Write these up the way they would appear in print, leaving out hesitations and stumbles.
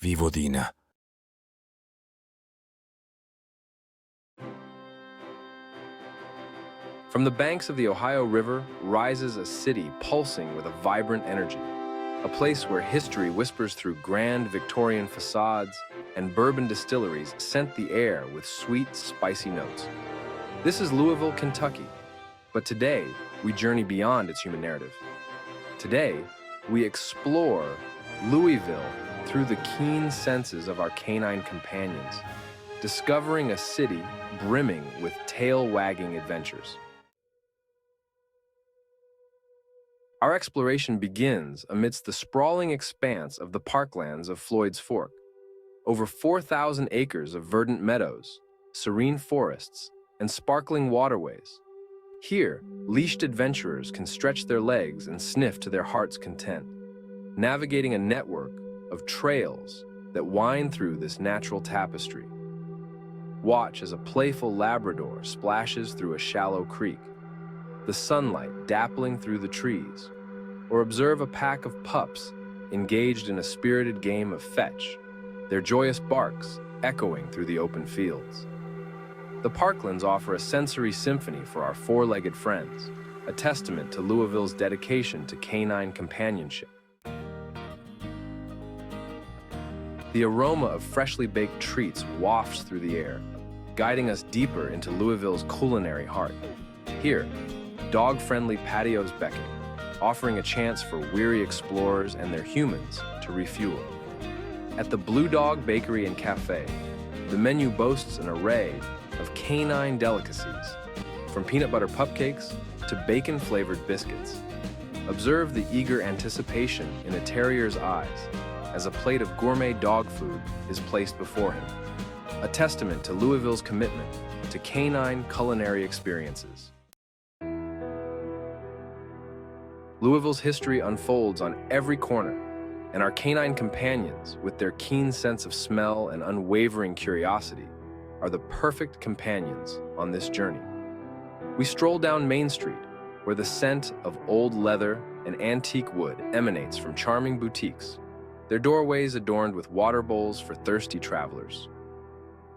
Vivo Dina. From the banks of the Ohio River rises a city pulsing with a vibrant energy, a place where history whispers through grand Victorian facades and bourbon distilleries scent the air with sweet, spicy notes. This is Louisville, Kentucky, but today we journey beyond its human narrative. Today, we explore Louisville through the keen senses of our canine companions, discovering a city brimming with tail-wagging adventures. Our exploration begins amidst the sprawling expanse of the Parklands of Floyd's Fork. Over 4,000 acres of verdant meadows, serene forests, and sparkling waterways. Here, leashed adventurers can stretch their legs and sniff to their heart's content, navigating a network of trails that wind through this natural tapestry. Watch as a playful Labrador splashes through a shallow creek, the sunlight dappling through the trees, or observe a pack of pups engaged in a spirited game of fetch, their joyous barks echoing through the open fields. The Parklands offer a sensory symphony for our four-legged friends, a testament to Louisville's dedication to canine companionship. The aroma of freshly baked treats wafts through the air, guiding us deeper into Louisville's culinary heart. Here, dog-friendly patios beckon, offering a chance for weary explorers and their humans to refuel. At the Blue Dog Bakery and Cafe, the menu boasts an array of canine delicacies, from peanut butter pupcakes to bacon-flavored biscuits. Observe the eager anticipation in a terrier's eyes as a plate of gourmet dog food is placed before him, a testament to Louisville's commitment to canine culinary experiences. Louisville's history unfolds on every corner, and our canine companions, with their keen sense of smell and unwavering curiosity, are the perfect companions on this journey. We stroll down Main Street, where the scent of old leather and antique wood emanates from charming boutiques, their doorways adorned with water bowls for thirsty travelers.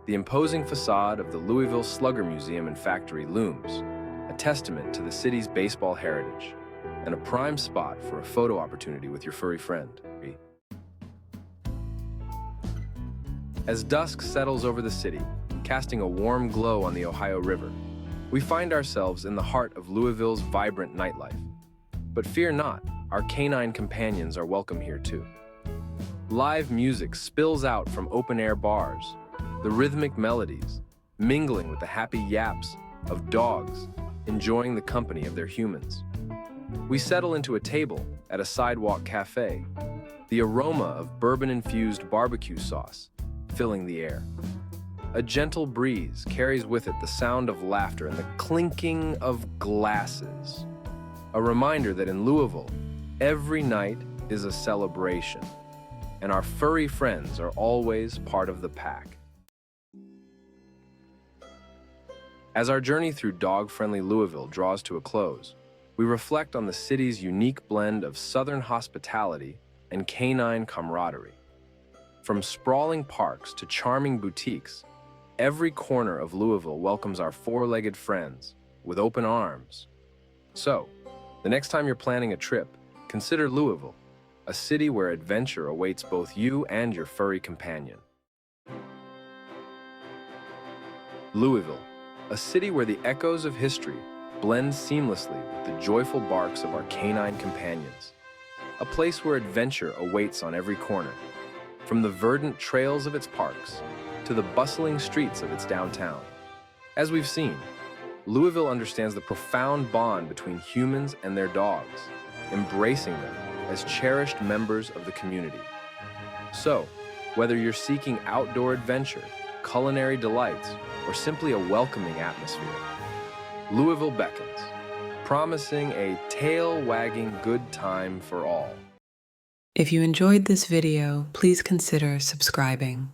The imposing facade of the Louisville Slugger Museum and Factory looms, a testament to the city's baseball heritage, and a prime spot for a photo opportunity with your furry friend. As dusk settles over the city, casting a warm glow on the Ohio River, we find ourselves in the heart of Louisville's vibrant nightlife. But fear not, our canine companions are welcome here too. Live music spills out from open-air bars, the rhythmic melodies mingling with the happy yaps of dogs enjoying the company of their humans. We settle into a table at a sidewalk cafe, the aroma of bourbon-infused barbecue sauce filling the air. A gentle breeze carries with it the sound of laughter and the clinking of glasses, a reminder that in Louisville, every night is a celebration, and our furry friends are always part of the pack. As our journey through dog-friendly Louisville draws to a close, we reflect on the city's unique blend of Southern hospitality and canine camaraderie. From sprawling parks to charming boutiques, every corner of Louisville welcomes our four-legged friends with open arms. So, the next time you're planning a trip, consider Louisville, a city where adventure awaits both you and your furry companion. Louisville, a city where the echoes of history blend seamlessly with the joyful barks of our canine companions. A place where adventure awaits on every corner, from the verdant trails of its parks to the bustling streets of its downtown. As we've seen, Louisville understands the profound bond between humans and their dogs, embracing them as cherished members of the community. So, whether you're seeking outdoor adventure, culinary delights, or simply a welcoming atmosphere, Louisville beckons, promising a tail-wagging good time for all. If you enjoyed this video, please consider subscribing.